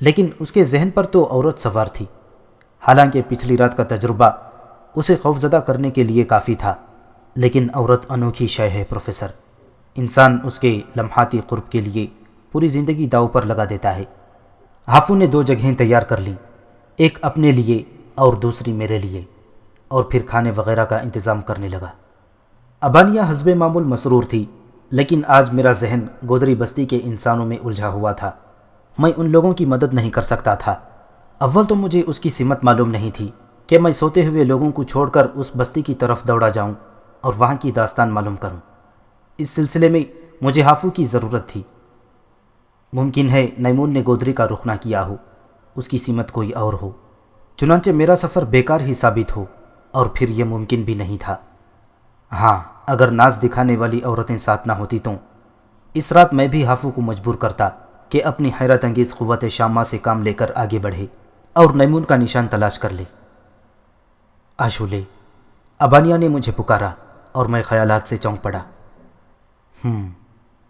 لیکن اس کے ذہن پر تو عورت سوار تھی، حالانکہ پچھلی رات کا تجربہ اسے خوفزدہ کرنے کے لیے کافی تھا۔ لیکن عورت انوکھی شے ہے پروفیسر، انسان اس کے لمحاتی قرب کے لیے پوری زندگی داؤ پر لگا دیتا ہے۔ ہافو نے 2 جگہیں تیار کر لیں، ایک اپنے لیے اور دوسری میرے لیے، اور پھر کھانے وغیرہ کا انتظام کرنے لگا۔ ابانیہ حسب معمول مسرور تھی، لیکن آج میرا ذہن گودری بستی کے انسانوں میں الجھا ہوا تھا۔ میں ان لوگوں کی مدد نہیں کر سکتا تھا۔ اول تو مجھے اس کی سمت معلوم نہیں تھی کہ میں سوتے ہوئے لوگوں کو چھوڑ کر اس بستی کی طرف دوڑا جاؤں اور وہاں کی داستان معلوم کروں۔ اس سلسلے میں مجھے ہافو کی ضرورت تھی۔ ممکن ہے نیمون نے گودری کا رخ نہ کیا ہو، اس کی سمت کوئی اور ہو، چنانچہ میرا سفر بیکار ہی ثابت ہو، اور پھر یہ ممکن بھی نہیں تھا۔ ہاں، اگر ناز دکھانے والی عورتیں ساتھ نہ ہوتی تو اس رات میں بھی ہافو کو مجبور کرتا کہ اپنی حیرت انگیز قوت شامہ سے کام لے کر آگے بڑھے اور نیمون کا نشان تلاش کر لے۔ آشولے، ابانیہ نے مجھے پکارا اور میں خیالات سے چونک پڑا۔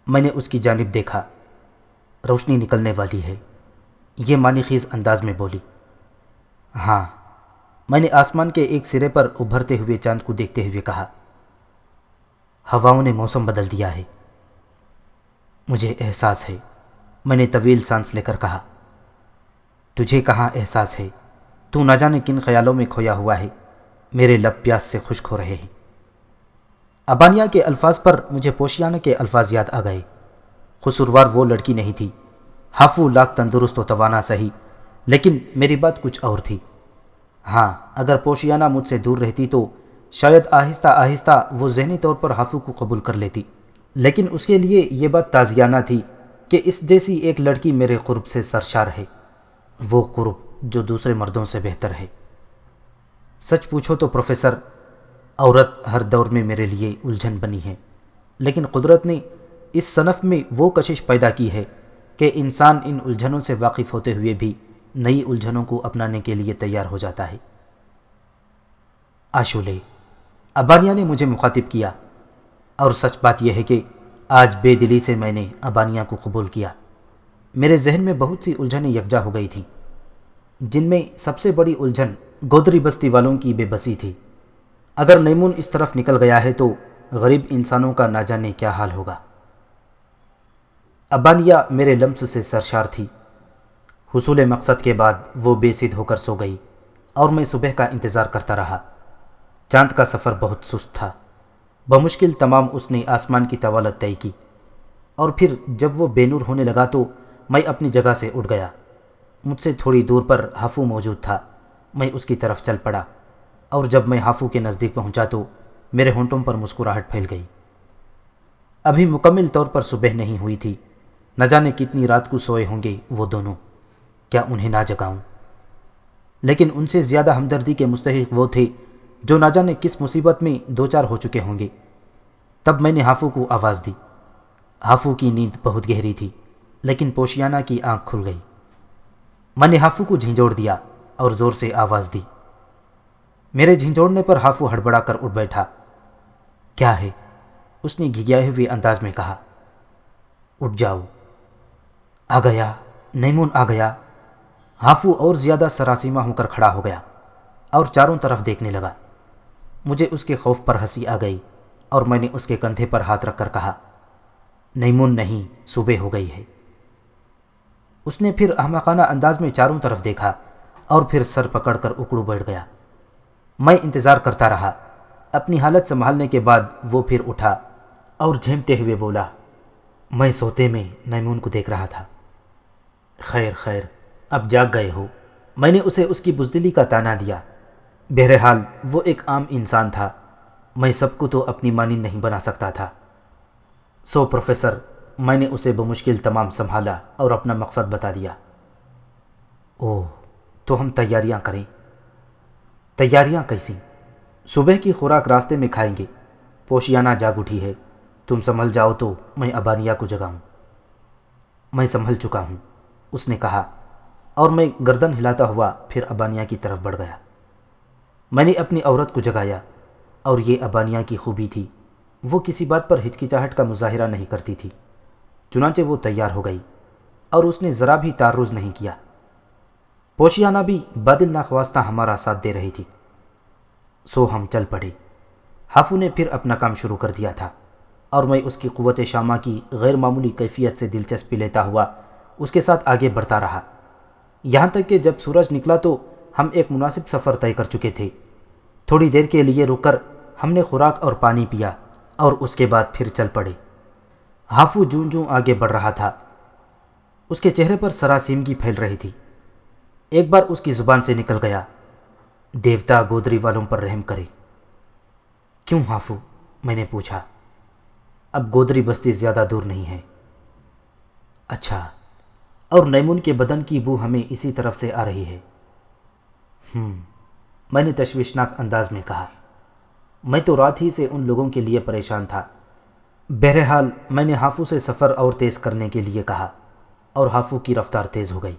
میں نے اس کی جانب دیکھا، روشنی نکلنے والی ہے، یہ معنی خیز انداز میں بولی۔ ہاں، میں نے آسمان کے ایک سرے پر ابھرتے ہوئے چاند کو دیکھتے ہوئے کہا۔ ہواؤں نے موسم بدل دیا ہے، مجھے احساس ہے، میں نے طویل سانس لے کر کہا۔ تجھے کہاں احساس ہے؟ تو نہ جانے کن خیالوں میں کھویا ہوا ہے، میرے لب پیاس سے خشک ہو رہے ہیں۔ ابانیہ کے الفاظ پر مجھے پوشیانہ کے الفاظ یاد آ گئے۔ قصوروار وہ لڑکی نہیں تھی، ہافو لاکھ تندرست و توانا سہی، لیکن میری بات کچھ اور تھی۔ ہاں، اگر پوشیانہ مجھ سے دور رہتی تو شاید آہستہ آہستہ وہ ذہنی طور پر ہافو کو قبول کر لیتی، لیکن اس کے لیے یہ بات تعزیانہ تھی کہ اس جیسی ایک لڑکی میرے قرب سے سرشار ہے، وہ قرب جو دوسرے مردوں سے بہتر ہے۔ سچ پوچھو تو پروفیسر، عورت ہر دور میں میرے لیے الجھن بنی ہے، لیکن قدرت نے اس صنف میں وہ کشش پیدا کی ہے کہ انسان ان الجھنوں سے واقف ہوتے ہوئے بھی نئی الجھنوں کو اپنانے کے لیے تیار ہو جاتا ہے۔ آشولے، ابانیہ نے مجھے مخاطب کیا، اور سچ بات یہ ہے کہ آج بے دلی سے میں نے ابانیہ کو قبول کیا۔ میرے ذہن میں بہت سی الجھنیں یکجا ہو گئی تھیں، جن میں سب سے بڑی الجھن گودری بستی والوں کی بے بسی تھی۔ اگر نیمون اس طرف نکل گیا ہے تو غریب انسانوں کا نہ جانے کیا حال ہوگا۔ ابانیہ میرے لمس سے سرشار تھی۔ حصول مقصد کے بعد وہ بے سدھ ہو کر سو گئی، اور میں صبح کا انتظار کرتا رہا۔ چاند کا سفر بہت سست تھا، بمشکل تمام اس نے آسمان کی طوالت طے کی، اور پھر جب وہ بے نور ہونے لگا تو میں اپنی جگہ سے اٹھ گیا۔ مجھ سے تھوڑی دور پر ہافو موجود تھا، میں اس کی طرف چل پڑا، اور جب میں ہافو کے نزدیک پہنچا تو میرے ہونٹوں پر مسکراہٹ پھیل گئی۔ ابھی مکمل طور پر صبح نہیں ہوئی تھی، نہ جانے کتنی رات کو سوئے ہوں گے وہ دونوں، کیا انہیں نہ جگاؤں؟ لیکن ان سے زیادہ ہمدردی کے مستحق وہ تھے جو نہ جانے کس مصیبت میں دوچار ہو چکے ہوں گے۔ تب میں نے ہافو کو آواز دی۔ ہافو کی نیند بہت گہری تھی، لیکن پوشیانہ کی آنکھ کھل گئی۔ میں نے ہافو کو جھنجھوڑ دیا اور زور سے آواز دی۔ میرے جھنجھوڑنے پر ہافو ہڑبڑا کر اٹھ بیٹھا۔ کیا ہے؟ اس نے گھگیائے ہوئے انداز میں کہا۔ اٹھ جاؤ۔ آ گیا، نیمون آ گیا۔ ہافو اور زیادہ سراسیمہ ہو کر کھڑا ہو گیا اور چاروں طرف دیکھنے لگا۔ مجھے اس کے خوف پر ہنسی آ گئی، اور میں نے اس کے کندھے پر ہاتھ رکھ کر کہا، نیمون نہیں، صبح ہو گئی ہے۔ اس نے پھر احمقانہ انداز میں چاروں طرف دیکھا اور پھر سر پکڑ کر اکڑو بیٹھ گیا۔ میں انتظار کرتا رہا۔ اپنی حالت سنبھالنے کے بعد وہ پھر اٹھا اور جھیمتے ہوئے بولا، میں سوتے میں نیمون کو دیکھ رہا تھا۔ خیر خیر، اب جاگ گئے ہو۔ میں نے اسے اس کی بزدلی کا طعنہ دیا۔ بہرحال وہ ایک عام انسان تھا، میں سب کو تو اپنی مانند نہیں بنا سکتا تھا۔ سو پروفیسر، میں نے اسے بمشکل تمام سنبھالا اور اپنا مقصد بتا دیا۔ اوہ، تو ہم تیاریاں کریں۔ تیاریاں کیسی؟ صبح کی خوراک راستے میں کھائیں گے۔ پوشیانہ جاگ اٹھی ہے، تم سنبھل جاؤ تو میں ابانیہ کو جگاؤں۔ میں سنبھل چکا ہوں، اس نے کہا، اور میں گردن ہلاتا ہوا پھر ابانیہ کی طرف بڑھ گیا۔ میں نے اپنی عورت کو جگایا، اور یہ ابانیہ کی خوبی تھی، وہ کسی بات پر ہچکچاہٹ کا مظاہرہ نہیں کرتی تھی۔ چنانچہ وہ تیار ہو گئی، اور اس نے ذرا بھی تعرض نہیں کیا۔ پوشیانہ بھی بادل ناخواستہ ہمارا ساتھ دے رہی تھی۔ سو ہم چل پڑے۔ ہافو نے پھر اپنا کام شروع کر دیا تھا اور میں اس کی قوت شامہ کی غیر معمولی کیفیت سے دلچسپی لیتا ہوا اس کے ساتھ آگے بڑھتا رہا، یہاں تک کہ جب سورج نکلا تو ہم ایک مناسب سفر طے کر چکے تھے۔ تھوڑی دیر کے لیے رک کر ہم نے خوراک اور پانی پیا اور اس کے بعد پھر چل پڑے۔ ہافو جوں جوں آگے بڑھ رہا تھا اس کے چہرے پر سراسیمگی پھیل رہی تھی۔ ایک بار اس کی زبان سے نکل گیا، دیوتا گودری والوں پر رحم کرے۔ کیوں ہافو؟ میں نے پوچھا۔ اب گودری بستی زیادہ دور نہیں ہے۔ اچھا، اور نیمون کے بدن کی بو ہمیں اسی طرف سے آ رہی ہے۔ میں نے تشویشناک انداز میں کہا۔ میں تو رات ہی سے ان لوگوں کے لیے پریشان تھا۔ بہرحال میں نے ہافو سے سفر اور تیز کرنے کے لیے کہا اور ہافو کی رفتار تیز ہو گئی۔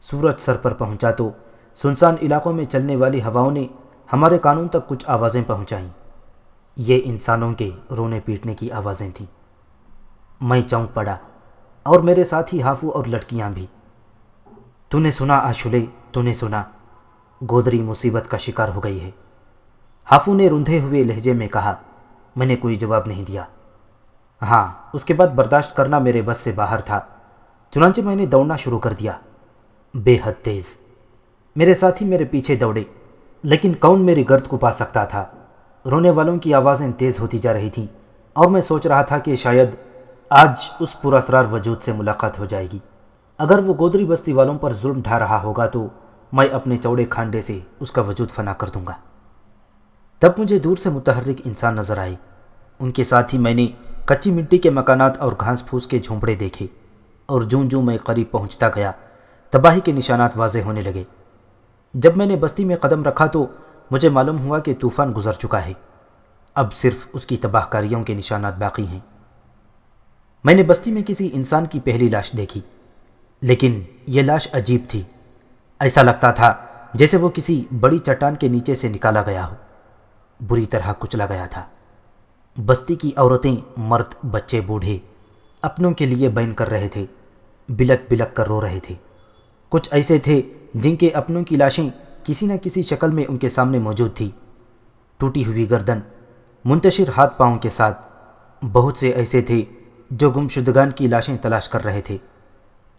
سورج سر پر پہنچا تو سنسان علاقوں میں چلنے والی ہواؤں نے ہمارے کانوں تک کچھ آوازیں پہنچائیں۔ یہ انسانوں کے رونے پیٹنے کی آوازیں تھیں۔ میں چونک پڑا اور میرے ساتھی ہافو اور لڑکیاں بھی۔ تو نے سنا آشولے؟ تو نے سنا؟ گودری مصیبت کا شکار ہو گئی ہے، ہافو نے روندھے ہوئے لہجے میں کہا۔ میں نے کوئی جواب نہیں دیا۔ ہاں، اس کے بعد برداشت کرنا میرے بس سے باہر تھا، چنانچہ میں نے دوڑنا شروع کر دیا، بے حد تیز۔ میرے ساتھی میرے پیچھے دوڑے، لیکن کون میری گرد کو پا سکتا تھا؟ رونے والوں کی آوازیں تیز ہوتی جا رہی تھیں اور میں سوچ رہا تھا کہ شاید آج اس پراسرار وجود سے ملاقات ہو جائے گی۔ اگر وہ گودری بستی والوں پر ظلم ڈھا رہا ہوگا تو میں اپنے چوڑے کھانڈے سے اس کا وجود فنا کر دوں گا۔ تب مجھے دور سے متحرک انسان نظر آئے۔ ان کے ساتھ ہی میں نے کچی مٹی کے مکانات اور گھاس پھوس کے جھونپڑے دیکھے، اور جوں جوں میں قریب پہنچتا گیا تباہی کے نشانات واضح ہونے لگے۔ جب میں نے بستی میں قدم رکھا تو مجھے معلوم ہوا کہ طوفان گزر چکا ہے، اب صرف اس کی تباہ کاریوں کے نشانات باقی ہیں۔ میں نے بستی میں کسی انسان کی پہلی لاش دیکھی، لیکن یہ لاش عجیب تھی۔ ایسا لگتا تھا جیسے وہ کسی بڑی چٹان کے نیچے سے نکالا گیا ہو، بری طرح کچلا گیا تھا۔ بستی کی عورتیں، مرد، بچے، بوڑھے اپنوں کے لیے بین کر رہے تھے، بلک بلک کر رو رہے تھے۔ کچھ ایسے تھے جن کے اپنوں کی لاشیں کسی نہ کسی شکل میں ان کے سامنے موجود تھی، ٹوٹی ہوئی گردن، منتشر ہاتھ پاؤں کے ساتھ۔ بہت سے ایسے تھے جو گمشدگان کی لاشیں تلاش کر رہے تھے،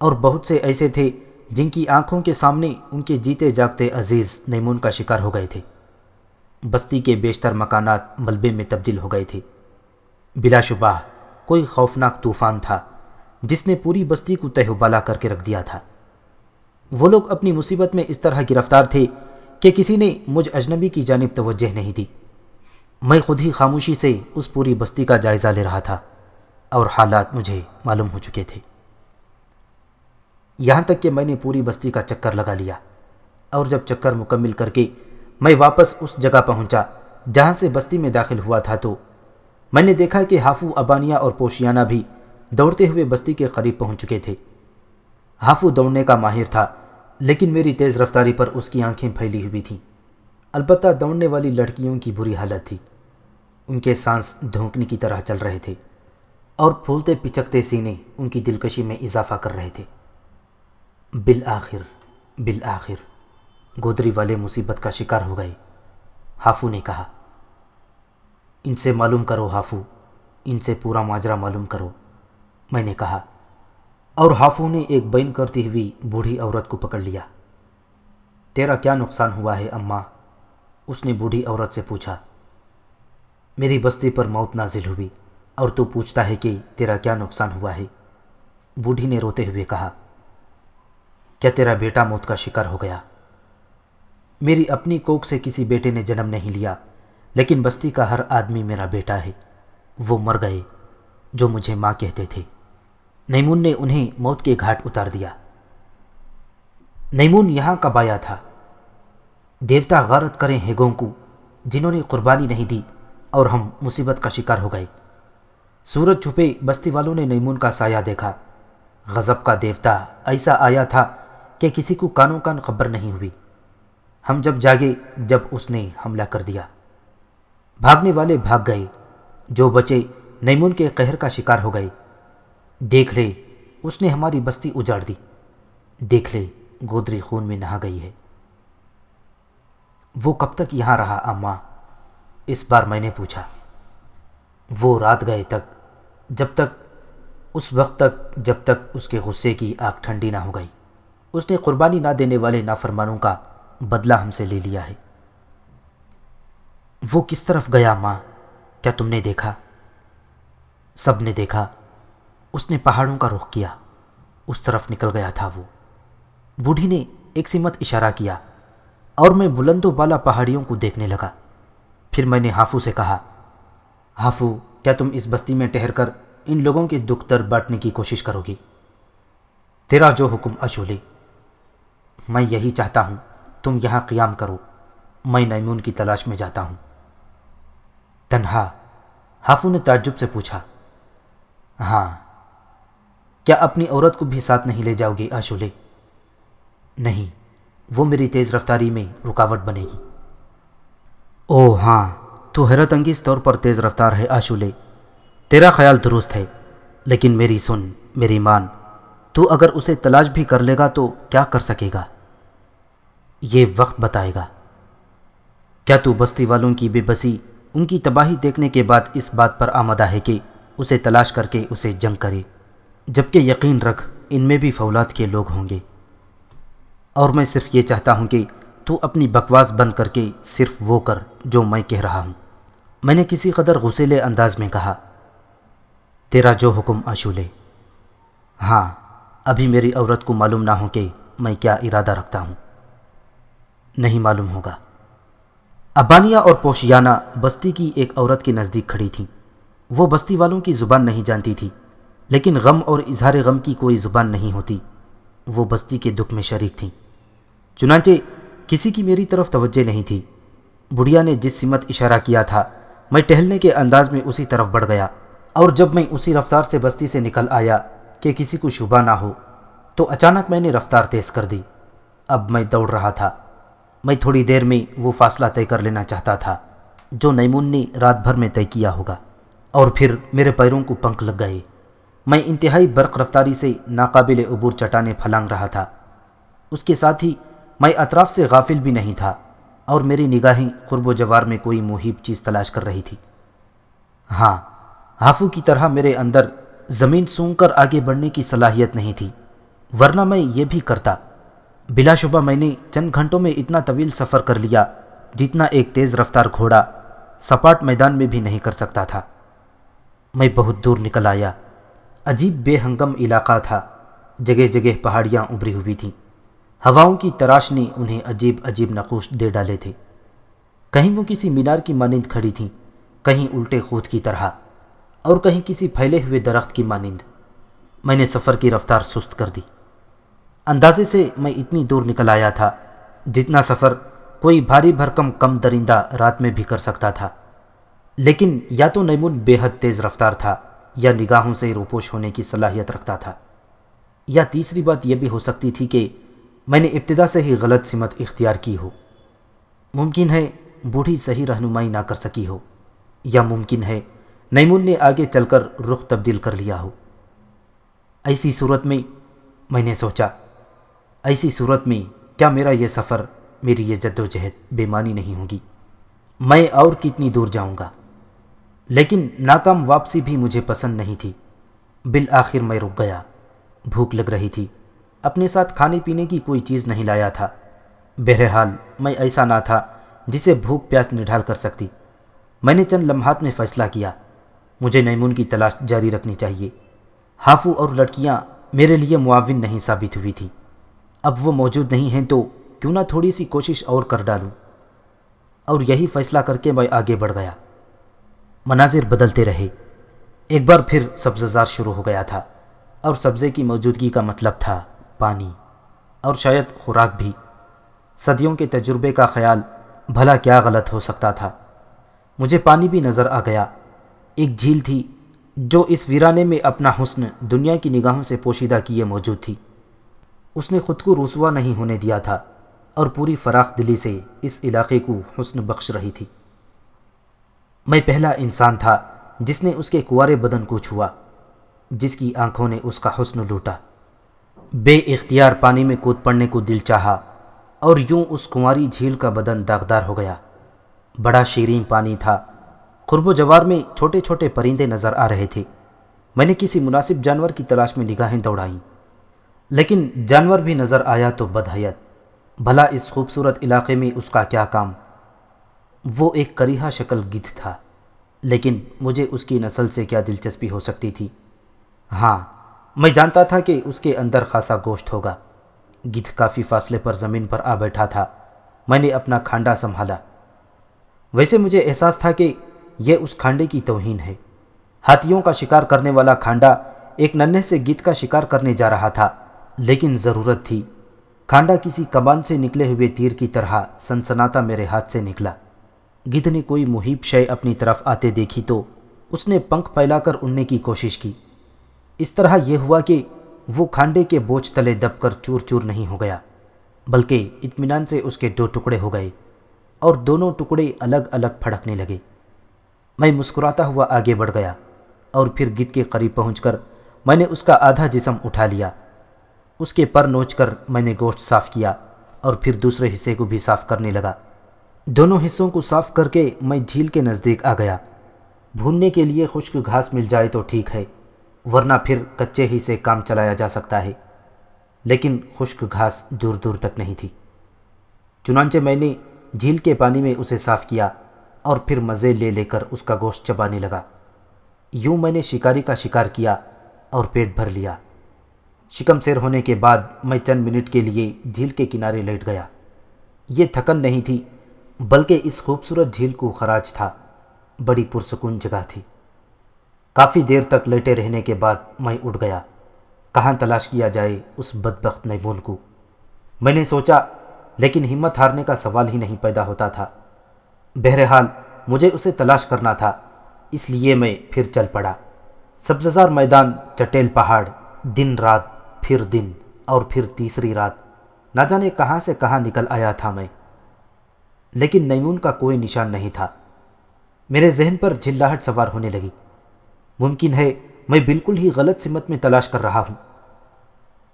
اور بہت سے ایسے تھے جن کی آنکھوں کے سامنے ان کے جیتے جاگتے عزیز نیمون کا شکار ہو گئے تھے۔ بستی کے بیشتر مکانات ملبے میں تبدیل ہو گئے تھے۔ بلا شبہ کوئی خوفناک طوفان تھا جس نے پوری بستی کو تہہ و بالا کر کے رکھ دیا تھا۔ وہ لوگ اپنی مصیبت میں اس طرح گرفتار تھے کہ کسی نے مجھ اجنبی کی جانب توجہ نہیں دی۔ میں خود ہی خاموشی سے اس پوری بستی کا جائزہ لے رہا تھا اور حالات مجھے معلوم ہو چکے تھے، یہاں تک کہ میں نے پوری بستی کا چکر لگا لیا، اور جب چکر مکمل کر کے میں واپس اس جگہ پہنچا جہاں سے بستی میں داخل ہوا تھا تو میں نے دیکھا کہ ہافو، ابانیہ اور پوشیانہ بھی دوڑتے ہوئے بستی کے قریب پہنچ چکے تھے۔ ہافو دوڑنے کا ماہر تھا، لیکن میری تیز رفتاری پر اس کی آنکھیں پھیلی ہوئی تھیں۔ البتہ دوڑنے والی لڑکیوں کی بری حالت تھی، ان کے سانس دھونکنے کی طرح چل رہے تھے اور پھولتے پچکتے سینے ان کی دلکشی میں اضافہ کر رہے تھے۔ بالآخر گودری والے مصیبت کا شکار ہو گئے، ہافو نے کہا۔ ان سے معلوم کرو ہافو، ان سے پورا ماجرا معلوم کرو، میں نے کہا، اور ہافو نے ایک بین کرتی ہوئی بوڑھی عورت کو پکڑ لیا۔ تیرا کیا نقصان ہوا ہے اماں؟ اس نے بوڑھی عورت سے پوچھا۔ میری بستی پر موت نازل ہوئی اور تو پوچھتا ہے کہ تیرا کیا نقصان ہوا ہے؟ بوڑھی نے روتے ہوئے کہا۔ کیا تیرا بیٹا موت کا شکار ہو گیا؟ میری اپنی کوکھ سے کسی بیٹے نے جنم نہیں لیا، لیکن بستی کا ہر آدمی میرا بیٹا ہے۔ وہ مر گئے جو مجھے ماں کہتے تھے۔ نیمون نے انہیں موت کے گھاٹ اتار دیا۔ نیمون یہاں کب آیا تھا؟ دیوتا غارت کریں ہیگوں کو جنہوں نے قربانی نہیں دی اور ہم مصیبت کا شکار ہو گئے۔ سورج چھپے بستی والوں نے نیمون کا سایہ دیکھا۔ غضب کا دیوتا ایسا آیا تھا کہ کسی کو کانوں کان خبر نہیں ہوئی۔ ہم جب جاگے جب اس نے حملہ کر دیا۔ بھاگنے والے بھاگ گئے، جو بچے نیمون کے قہر کا شکار ہو گئے۔ دیکھ لے، اس نے ہماری بستی اجاڑ دی۔ دیکھ لے، گودری خون میں نہا گئی ہے۔ وہ کب تک یہاں رہا اماں؟ اس بار میں نے پوچھا۔ وہ رات گئے تک، اس وقت تک جب تک اس کے غصے کی آگ ٹھنڈی نہ ہو گئی۔ اس نے قربانی نہ دینے والے نافرمانوں کا بدلہ ہم سے لے لیا ہے۔ وہ کس طرف گیا ماں؟ کیا تم نے دیکھا؟ سب نے دیکھا۔ اس نے پہاڑوں کا رخ کیا، اس طرف نکل گیا تھا وہ۔ بوڑھی نے ایک سمت اشارہ کیا اور میں بلند و بالا پہاڑیوں کو دیکھنے لگا۔ پھر میں نے ہافو سے کہا، ہافو، کیا تم اس بستی میں ٹھہر کر ان لوگوں کے دکھ درد بانٹنے کی کوشش کرو گی؟ تیرا جو حکم اشولے۔ میں یہی چاہتا ہوں، تم یہاں قیام کرو، میں نیمون کی تلاش میں جاتا ہوں۔ تنہا؟ ہافو نے تعجب سے پوچھا۔ ہاں۔ کیا اپنی عورت کو بھی ساتھ نہیں لے جاؤ گی آشولے؟ نہیں، وہ میری تیز رفتاری میں رکاوٹ بنے گی۔ اوہ ہاں، تو حیرت انگیز طور پر تیز رفتار ہے آشولے، تیرا خیال درست ہے، لیکن میری سن، میری مان، تو اگر اسے تلاش بھی کر لے گا تو کیا کر سکے گا؟ یہ وقت بتائے گا۔ کیا تو بستی والوں کی بے بسی، ان کی تباہی دیکھنے کے بعد اس بات پر آمادہ ہے کہ اسے تلاش کر کے اسے جنگ کرے، جبکہ یقین رکھ ان میں بھی فولاد کے لوگ ہوں گے؟ اور میں صرف یہ چاہتا ہوں کہ تو اپنی بکواس بند کر کے صرف وہ کر جو میں کہہ رہا ہوں۔ میں نے کسی قدر غصیلے انداز میں کہا۔ تیرا جو حکم آشولے۔ ہاں، ابھی میری عورت کو معلوم نہ ہو کہ میں کیا ارادہ رکھتا ہوں۔ نہیں معلوم ہوگا۔ ابانیہ اور پوشیانہ بستی کی ایک عورت کے نزدیک کھڑی تھیں۔ وہ بستی والوں کی زبان نہیں جانتی تھی، لیکن غم اور اظہار غم کی کوئی زبان نہیں ہوتی۔ وہ بستی کے دکھ میں شریک تھیں، چنانچہ کسی کی میری طرف توجہ نہیں تھی۔ بڑھیا نے جس سمت اشارہ کیا تھا، میں ٹہلنے کے انداز میں اسی طرف بڑھ گیا، اور جب میں اسی رفتار سے بستی سے نکل آیا کہ کسی کو شبہ نہ ہو، تو اچانک میں نے رفتار تیز کر دی۔ اب میں دوڑ رہا تھا۔ میں تھوڑی دیر میں وہ فاصلہ طے کر لینا چاہتا تھا جو نیمون نے رات بھر میں طے کیا ہوگا، اور پھر میرے پیروں کو پنکھ لگ گئے۔ میں انتہائی برق رفتاری سے ناقابل عبور چٹانیں پھلانگ رہا تھا۔ اس کے ساتھ ہی میں اطراف سے غافل بھی نہیں تھا، اور میری نگاہیں قرب و جوار میں کوئی محیب چیز تلاش کر رہی تھی۔ ہاں، ہافو کی طرح میرے اندر زمین سونگ کر آگے بڑھنے کی صلاحیت نہیں تھی، ورنہ میں یہ بھی کرتا۔ بلا شبہ میں نے چند گھنٹوں میں اتنا طویل سفر کر لیا جتنا ایک تیز رفتار گھوڑا سپاٹ میدان میں بھی نہیں کر سکتا تھا۔ میں بہت دور نکل آیا۔ عجیب بے ہنگم علاقہ تھا، جگہ جگہ پہاڑیاں ابھری ہوئی تھیں۔ ہواؤں کی تراش نے انہیں عجیب عجیب نقوش دے ڈالے تھے۔ کہیں وہ کسی مینار کی مانند کھڑی تھیں، کہیں الٹے خود کی طرح، اور کہیں کسی پھیلے ہوئے درخت کی مانند۔ میں نے سفر کی رفتار سست کر دی۔ اندازے سے میں اتنی دور نکل آیا تھا جتنا سفر کوئی بھاری بھرکم کم درندہ رات میں بھی کر سکتا تھا، لیکن یا تو نیمون بے حد تیز رفتار تھا، یا نگاہوں سے روپوش ہونے کی صلاحیت رکھتا تھا، یا تیسری بات یہ بھی ہو سکتی تھی کہ میں نے ابتدا سے ہی غلط سمت اختیار کی ہو۔ ممکن ہے بوڑھی صحیح رہنمائی نہ کر سکی ہو، یا ممکن ہے نیمون نے آگے چل کر رخ تبدیل کر لیا ہو۔ ایسی صورت میں نے سوچا، ایسی صورت میں کیا میرا یہ سفر، میری یہ جد و جہد بے معنی نہیں ہوگی؟ میں اور کتنی دور جاؤں گا؟ لیکن ناکام واپسی بھی مجھے پسند نہیں تھی۔ بالآخر میں رک گیا۔ بھوک لگ رہی تھی، اپنے ساتھ کھانے پینے کی کوئی چیز نہیں لایا تھا۔ بہرحال میں ایسا نہ تھا جسے بھوک پیاس نڈھال کر سکتی۔ میں نے چند لمحات میں فیصلہ کیا، مجھے نیمون کی تلاش جاری رکھنی چاہیے۔ ہافو اور لڑکیاں میرے لیے معاون نہیں ثابت ہوئی تھیں، اب وہ موجود نہیں ہیں تو کیوں نہ تھوڑی سی کوشش اور کر ڈالوں۔ اور یہی فیصلہ کر کے میں آگے بڑھ گیا۔ مناظر بدلتے رہے۔ ایک بار پھر سبززار شروع ہو گیا تھا، اور سبزے کی موجودگی کا مطلب تھا پانی، اور شاید خوراک بھی۔ صدیوں کے تجربے کا خیال بھلا کیا غلط ہو سکتا تھا۔ مجھے پانی بھی نظر آ گیا۔ ایک جھیل تھی جو اس ویرانے میں اپنا حسن دنیا کی نگاہوں سے پوشیدہ کیے موجود تھی۔ اس نے خود کو رسوا نہیں ہونے دیا تھا، اور پوری فراخ دلی سے اس علاقے کو حسن بخش رہی تھی۔ میں پہلا انسان تھا جس نے اس کے کنوارے بدن کو چھوا، جس کی آنکھوں نے اس کا حسن لوٹا۔ بے اختیار پانی میں کود پڑنے کو دل چاہا اور یوں اس کنواری جھیل کا بدن داغدار ہو گیا۔ بڑا شیریں پانی تھا، قرب و جوار میں چھوٹے چھوٹے پرندے نظر آ رہے تھے۔ میں نے کسی مناسب جانور کی تلاش میں نگاہیں دوڑائیں، لیکن جانور بھی نظر آیا تو بدحیت، بھلا اس خوبصورت علاقے میں اس کا کیا کام؟ وہ ایک کریہا شکل گدھ تھا، لیکن مجھے اس کی نسل سے کیا دلچسپی ہو سکتی تھی؟ ہاں، میں جانتا تھا کہ اس کے اندر خاصا گوشت ہوگا۔ گدھ کافی فاصلے پر زمین پر آ بیٹھا تھا۔ میں نے اپنا کھانڈا سنبھالا۔ ویسے مجھے احساس تھا کہ یہ اس کھانڈے کی توہین ہے۔ ہاتھیوں کا شکار کرنے والا کھانڈا ایک ننھے سے گدھ کا شکار کرنے جا رہا تھا، لیکن ضرورت تھی۔ کھانڈا کسی کمان سے نکلے ہوئے تیر کی طرح سنسناتا میرے ہاتھ سے نکلا۔ گدھ نے کوئی محیب شے اپنی طرف آتے دیکھی تو اس نے پنکھ پھیلا کر اڑنے کی کوشش کی۔ اس طرح یہ ہوا کہ وہ کھانڈے کے بوجھ تلے دب کر چور چور نہیں ہو گیا، بلکہ اطمینان سے اس کے 2 ٹکڑے ہو گئے اور دونوں ٹکڑے الگ الگ پھڑکنے لگے۔ میں مسکراتا ہوا آگے بڑھ گیا اور پھر گدھ کے قریب پہنچ کر میں نے اس کا آدھا جسم اٹھا لیا۔ اس کے پر نوچ کر میں نے گوشت صاف کیا اور پھر دوسرے حصے کو بھی صاف کرنے لگا۔ دونوں حصوں کو صاف کر کے میں جھیل کے نزدیک آ گیا۔ بھوننے کے لیے خشک گھاس مل جائے تو ٹھیک ہے، ورنہ پھر کچے ہی سے کام چلایا جا سکتا ہے، لیکن خشک گھاس دور دور تک نہیں تھی۔ چنانچہ میں نے جھیل کے پانی میں اسے صاف کیا اور پھر مزے لے لے کر اس کا گوشت چبانے لگا۔ یوں میں نے شکاری کا شکار کیا اور پیٹ بھر لیا۔ شکم سیر ہونے کے بعد میں چند منٹ کے لیے جھیل کے کنارے لیٹ گیا۔ یہ تھکن نہیں تھی، بلکہ اس خوبصورت جھیل کو خراج تھا۔ بڑی پرسکون جگہ تھی۔ کافی دیر تک لیٹے رہنے کے بعد میں اٹھ گیا۔ کہاں تلاش کیا جائے اس بدبخت نیمون کو؟ میں نے سوچا، لیکن ہمت ہارنے کا سوال ہی نہیں پیدا ہوتا تھا۔ بہرحال مجھے اسے تلاش کرنا تھا، اس لیے میں پھر چل پڑا۔ سبززار میدان، چٹیل پہاڑ، دن رات، پھر دن اور پھر تیسری رات، نہ جانے کہاں سے کہاں نکل آیا تھا میں، لیکن نیمون کا کوئی نشان نہیں تھا۔ میرے ذہن پر جھلاہٹ سوار ہونے لگی۔ ممکن ہے میں بالکل ہی غلط سمت میں تلاش کر رہا ہوں۔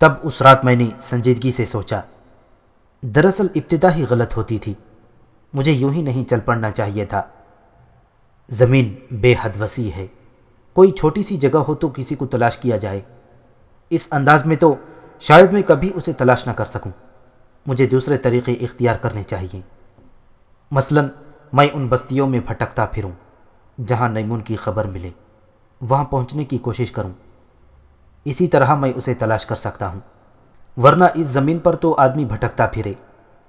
تب اس رات میں نے سنجیدگی سے سوچا، دراصل ابتدا ہی غلط ہوتی تھی، مجھے یوں ہی نہیں چل پڑنا چاہیے تھا۔ زمین بے حد وسیع ہے، کوئی چھوٹی سی جگہ ہو تو کسی کو تلاش کیا جائے۔ اس انداز میں تو شاید میں کبھی اسے تلاش نہ کر سکوں۔ مجھے دوسرے طریقے اختیار کرنے چاہیے۔ مثلاً میں ان بستیوں میں بھٹکتا پھروں جہاں نیمون کی خبر ملے، وہاں پہنچنے کی کوشش کروں۔ اسی طرح میں اسے تلاش کر سکتا ہوں، ورنہ اس زمین پر تو آدمی بھٹکتا پھرے،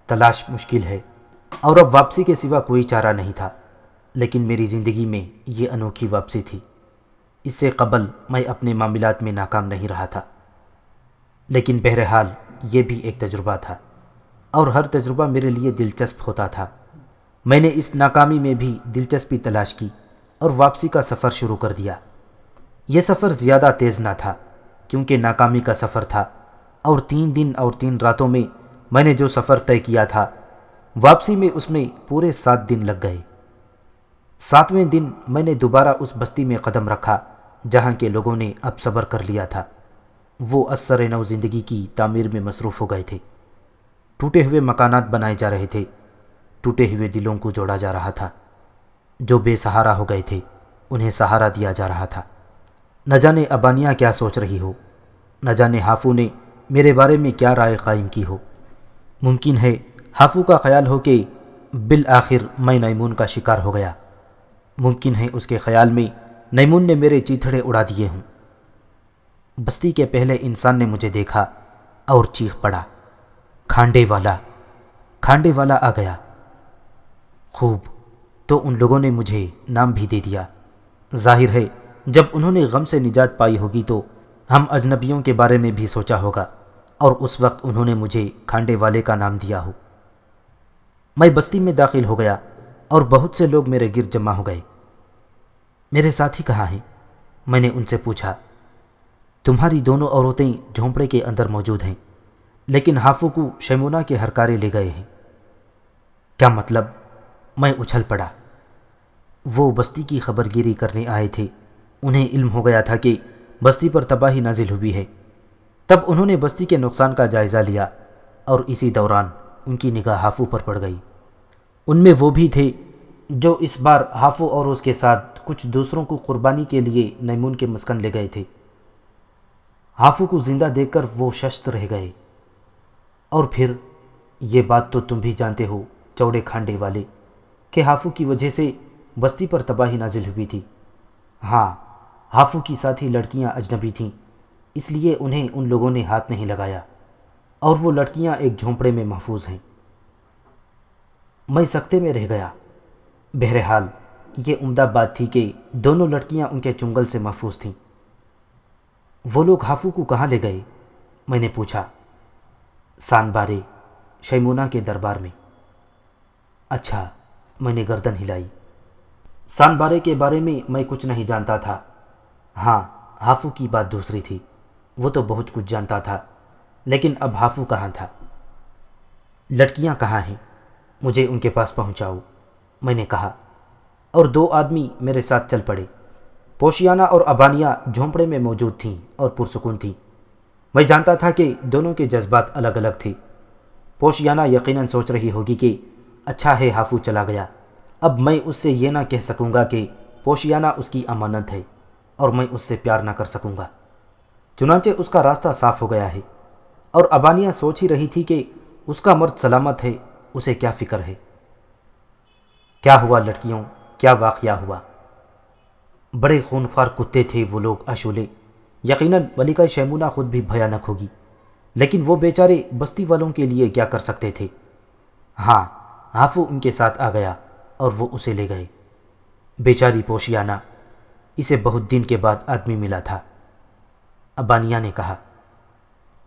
تلاش مشکل ہے، اور اب واپسی کے سوا کوئی چارہ نہیں تھا۔ لیکن میری زندگی میں یہ انوکھی واپسی تھی۔ اس سے قبل میں اپنے معاملات میں ناکام نہیں رہا تھا، لیکن بہرحال یہ بھی ایک تجربہ تھا، اور ہر تجربہ میرے لیے دلچسپ ہوتا تھا۔ میں نے اس ناکامی میں بھی دلچسپی تلاش کی اور واپسی کا سفر شروع کر دیا۔ یہ سفر زیادہ تیز نہ تھا، کیونکہ ناکامی کا سفر تھا، اور 3 دن اور 3 راتوں میں نے جو سفر طے کیا تھا، واپسی میں اس میں پورے 7 دن لگ گئے۔ 7ویں دن میں نے دوبارہ اس بستی میں قدم رکھا جہاں کے لوگوں نے اب صبر کر لیا تھا۔ وہ از سر نو زندگی کی تعمیر میں مصروف ہو گئے تھے۔ ٹوٹے ہوئے مکانات بنائے جا رہے تھے، ٹوٹے ہوئے دلوں کو جوڑا جا رہا تھا، جو بے سہارا ہو گئے تھے انہیں سہارا دیا جا رہا تھا۔ نہ جانے ابانیہ کیا سوچ رہی ہو، نہ جانے ہافو نے میرے بارے میں کیا رائے قائم کی ہو۔ ممکن ہے ہافو کا خیال ہو کہ بالآخر میں نیمون کا شکار ہو گیا۔ ممکن ہے اس کے خیال میں نیمون نے میرے چیتھڑے اڑا دیے ہوں۔ بستی کے پہلے انسان نے مجھے دیکھا اور چیخ پڑا، کھانڈے والا، کھانڈے والا آ گیا۔ خوب، تو ان لوگوں نے مجھے نام بھی دے دیا۔ ظاہر ہے جب انہوں نے غم سے نجات پائی ہوگی تو ہم اجنبیوں کے بارے میں بھی سوچا ہوگا، اور اس وقت انہوں نے مجھے کھانڈے والے کا نام دیا ہو۔ میں بستی میں داخل ہو گیا اور بہت سے لوگ میرے گرد جمع ہو گئے۔ میرے ساتھی کہاں ہیں؟ میں نے ان سے پوچھا۔ تمہاری دونوں عورتیں جھونپڑے کے اندر موجود ہیں، لیکن ہافو کو شیمونا کے ہرکارے لے گئے ہیں۔ کیا مطلب؟ میں اچھل پڑا۔ وہ بستی کی خبر گیری کرنے آئے تھے، انہیں علم ہو گیا تھا کہ بستی پر تباہی نازل ہوئی ہے۔ تب انہوں نے بستی کے نقصان کا جائزہ لیا اور اسی دوران ان کی نگاہ ہافو پر پڑ گئی۔ ان میں وہ بھی تھے جو اس بار ہافو اور اس کے ساتھ کچھ دوسروں کو قربانی کے لیے نیمون کے مسکن لے گئے تھے۔ ہافو کو زندہ دیکھ کر وہ ششت رہ گئے۔ اور پھر یہ بات تو تم بھی جانتے ہو چوڑے کھانڈے والے کہ ہافو کی وجہ سے بستی پر تباہی نازل ہوئی تھی۔ ہاں، ہافو کی ساتھی لڑکیاں اجنبی تھیں، اس لیے انہیں ان لوگوں نے ہاتھ نہیں لگایا، اور وہ لڑکیاں ایک جھونپڑے میں محفوظ ہیں۔ میں سکتے میں رہ گیا۔ بہرحال یہ عمدہ بات تھی کہ دونوں لڑکیاں ان کے چنگل سے محفوظ تھیں۔ وہ لوگ ہافو کو کہاں لے گئے؟ میں نے پوچھا۔ سان بارے، شیمونا کے دربار میں۔ اچھا، میں نے گردن ہلائی۔ سان بارے کے بارے میں میں کچھ نہیں جانتا تھا۔ ہاں، ہافو کی بات دوسری تھی، وہ تو بہت کچھ جانتا تھا، لیکن اب ہافو کہاں تھا؟ لڑکیاں کہاں ہیں؟ مجھے ان کے پاس پہنچاؤ، میں نے کہا، اور دو آدمی میرے ساتھ چل پڑے۔ پوشیانہ اور ابانیہ جھونپڑے میں موجود تھیں اور پرسکون تھیں۔ میں جانتا تھا کہ دونوں کے جذبات الگ الگ تھے۔ پوشیانہ یقیناً سوچ رہی ہوگی کہ اچھا ہے ہافو چلا گیا، اب میں اس سے یہ نہ کہہ سکوں گا کہ پوشیانہ اس کی امانت ہے اور میں اس سے پیار نہ کر سکوں گا، چنانچہ اس کا راستہ صاف ہو گیا ہے۔ اور ابانیہ سوچ ہی رہی تھی کہ اس کا مرد سلامت ہے، اسے کیا فکر ہے۔ کیا ہوا لڑکیوں، کیا واقعہ ہوا؟ بڑے خونخوار کتے تھے وہ لوگ عاشولے۔ یقیناً ملکہ شیمونا خود بھی بھیانک ہوگی، لیکن وہ بیچارے بستی والوں کے لیے کیا کر سکتے تھے؟ ہاں، ہافو ان کے ساتھ آ گیا اور وہ اسے لے گئے۔ بیچاری پوشیانہ، اسے بہت دن کے بعد آدمی ملا تھا، ابانیہ نے کہا۔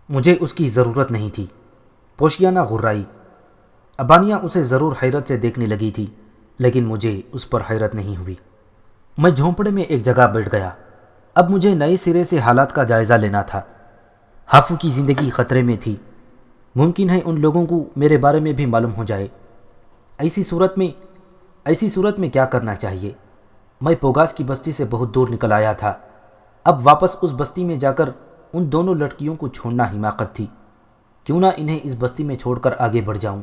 مجھے اس کی ضرورت نہیں تھی، پوشیانہ غرائی۔ ابانیہ اسے ضرور حیرت سے دیکھنے لگی تھی، لیکن مجھے اس پر حیرت نہیں ہوئی۔ میں جھونپڑے میں ایک جگہ بیٹھ گیا۔ اب مجھے نئے سرے سے حالات کا جائزہ لینا تھا۔ ہافو کی زندگی خطرے میں تھی، ممکن ہے ان لوگوں کو میرے بارے میں بھی معلوم ہو جائے۔ ایسی صورت میں کیا کرنا چاہیے؟ میں پوگاس کی بستی سے بہت دور نکل آیا تھا، اب واپس اس بستی میں جا کر ان دونوں لڑکیوں کو چھوڑنا حماقت تھی۔ کیوں نہ انہیں اس بستی میں چھوڑ کر آگے بڑھ جاؤں؟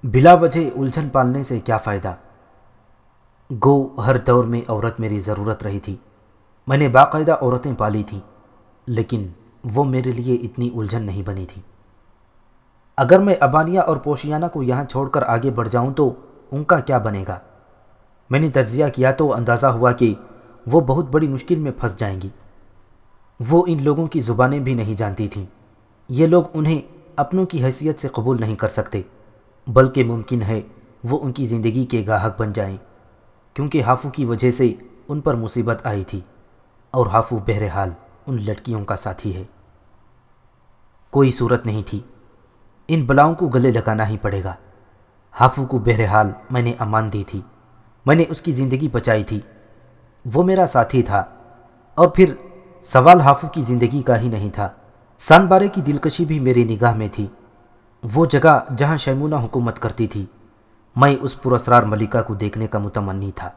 بلا وجہ الجھن پالنے سے کیا فائدہ؟ گو ہر دور میں عورت میری ضرورت رہی تھی، میں نے باقاعدہ عورتیں پالی تھیں، لیکن وہ میرے لیے اتنی الجھن نہیں بنی تھی۔ اگر میں ابانیہ اور پوشیانہ کو یہاں چھوڑ کر آگے بڑھ جاؤں تو ان کا کیا بنے گا؟ میں نے تجزیہ کیا تو اندازہ ہوا کہ وہ بہت بڑی مشکل میں پھنس جائیں گی۔ وہ ان لوگوں کی زبانیں بھی نہیں جانتی تھیں، یہ لوگ انہیں اپنوں کی حیثیت سے قبول نہیں کر سکتے، بلکہ ممکن ہے وہ ان کی زندگی کے گاہک بن جائیں، کیونکہ ہافو کی وجہ سے ان پر مصیبت آئی تھی، اور ہافو بہرحال ان لڑکیوں کا ساتھی ہے۔ کوئی صورت نہیں تھی، ان بلاؤں کو گلے لگانا ہی پڑے گا۔ ہافو کو بہرحال میں نے امان دی تھی، میں نے اس کی زندگی بچائی تھی، وہ میرا ساتھی تھا۔ اور پھر سوال ہافو کی زندگی کا ہی نہیں تھا، سان بارے کی دلکشی بھی میری نگاہ میں تھی، وہ جگہ جہاں شیمونا حکومت کرتی تھی۔ میں اس پراسرار ملکہ کو دیکھنے کا متمنی تھا۔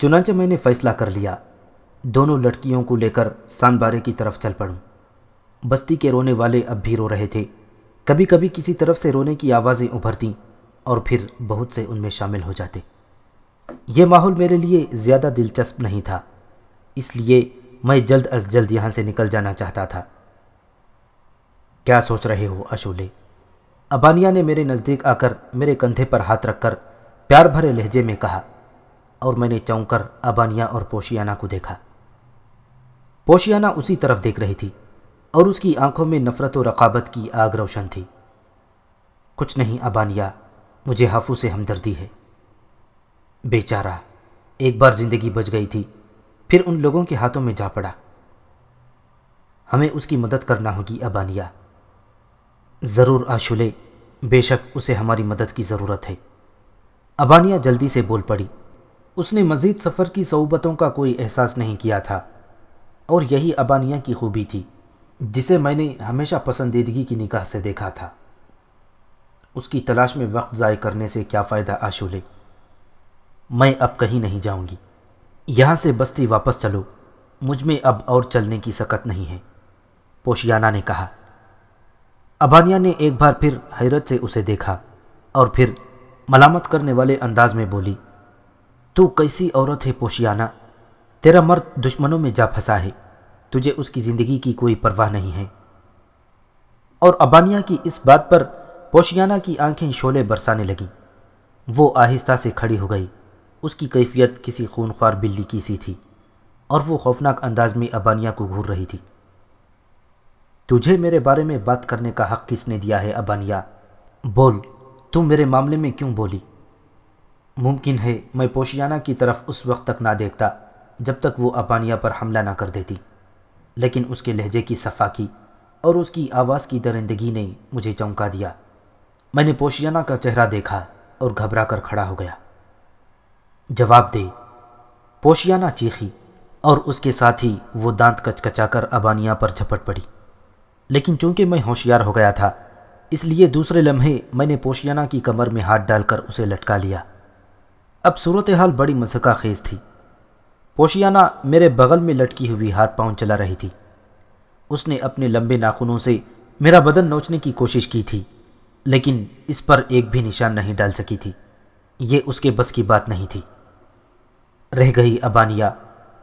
چنانچہ میں نے فیصلہ کر لیا، دونوں لڑکیوں کو لے کر سان بارے کی طرف چل پڑوں۔ بستی کے رونے والے اب بھی رو رہے تھے، کبھی کبھی کسی طرف سے رونے کی آوازیں ابھرتیں اور پھر بہت سے ان میں شامل ہو جاتے۔ یہ ماحول میرے لیے زیادہ دلچسپ نہیں تھا، اس لیے میں جلد از جلد یہاں سے نکل جانا چاہتا تھا۔ کیا سوچ رہے ہو عاشولے؟ ابانیہ نے میرے نزدیک آ کر میرے کندھے پر ہاتھ رکھ کر پیار بھرے لہجے میں کہا، اور میں نے چونک کر ابانیہ اور پوشیانہ کو دیکھا۔ پوشیانہ اسی طرف دیکھ رہی تھی اور اس کی آنکھوں میں نفرت و رقابت کی آگ روشن تھی۔ کچھ نہیں ابانیہ، مجھے ہافو سے ہمدردی ہے۔ بیچارہ، ایک بار زندگی بچ گئی تھی، پھر ان لوگوں کے ہاتھوں میں جا پڑا۔ ہمیں اس کی مدد کرنا ہوگی ابانیہ۔ ضرور عاشولے، بے شک اسے ہماری مدد کی ضرورت ہے۔ ابانیہ جلدی سے بول پڑی۔ اس نے مزید سفر کی صعوبتوں کا کوئی احساس نہیں کیا تھا، اور یہی ابانیہ کی خوبی تھی جسے میں نے ہمیشہ پسندیدگی کی نگاہ سے دیکھا تھا۔ اس کی تلاش میں وقت ضائع کرنے سے کیا فائدہ عاشولے؟ میں اب کہیں نہیں جاؤں گی، یہاں سے بستی واپس چلو، مجھ میں اب اور چلنے کی سکت نہیں ہے۔ پوشیانہ نے کہا۔ ابانیہ نے ایک بار پھر حیرت سے اسے دیکھا اور پھر ملامت کرنے والے انداز میں بولی، تو کیسی عورت ہے پوشیانہ؟ تیرا مرد دشمنوں میں جا پھنسا ہے، تجھے اس کی زندگی کی کوئی پرواہ نہیں ہے۔ اور ابانیہ کی اس بات پر پوشیانہ کی آنکھیں شعلے برسانے لگیں۔ وہ آہستہ سے کھڑی ہو گئی۔ اس کی کیفیت کسی خونخوار بلی کی سی تھی اور وہ خوفناک انداز میں ابانیہ کو گھور رہی تھی۔ تجھے میرے بارے میں بات کرنے کا حق کس نے دیا ہے ابانیہ؟ بول، تم میرے معاملے میں کیوں بولی؟ ممکن ہے میں پوشیانہ کی طرف اس وقت تک نہ دیکھتا جب تک وہ ابانیہ پر حملہ نہ کر دیتی، لیکن اس کے لہجے کی صفاکی اور اس کی آواز کی درندگی نے مجھے چونکا دیا۔ میں نے پوشیانہ کا چہرہ دیکھا اور گھبرا کر کھڑا ہو گیا۔ جواب دے، پوشیانہ چیخی، اور اس کے ساتھ ہی وہ دانت کچکچا کر ابانیہ پر جھپٹ پڑی۔ لیکن چونکہ میں ہوشیار ہو گیا تھا، اس لیے دوسرے لمحے میں نے پوشیانہ کی کمر میں ہاتھ ڈال کر اسے لٹکا لیا۔ اب صورتحال بڑی مضحکہ خیز تھی۔ پوشیانہ میرے بغل میں لٹکی ہوئی ہاتھ پاؤں چلا رہی تھی۔ اس نے اپنے لمبے ناخنوں سے میرا بدن نوچنے کی کوشش کی تھی، لیکن اس پر ایک بھی نشان نہیں ڈال سکی تھی۔ یہ اس کے بس کی بات نہیں تھی۔ رہ گئی ابانیہ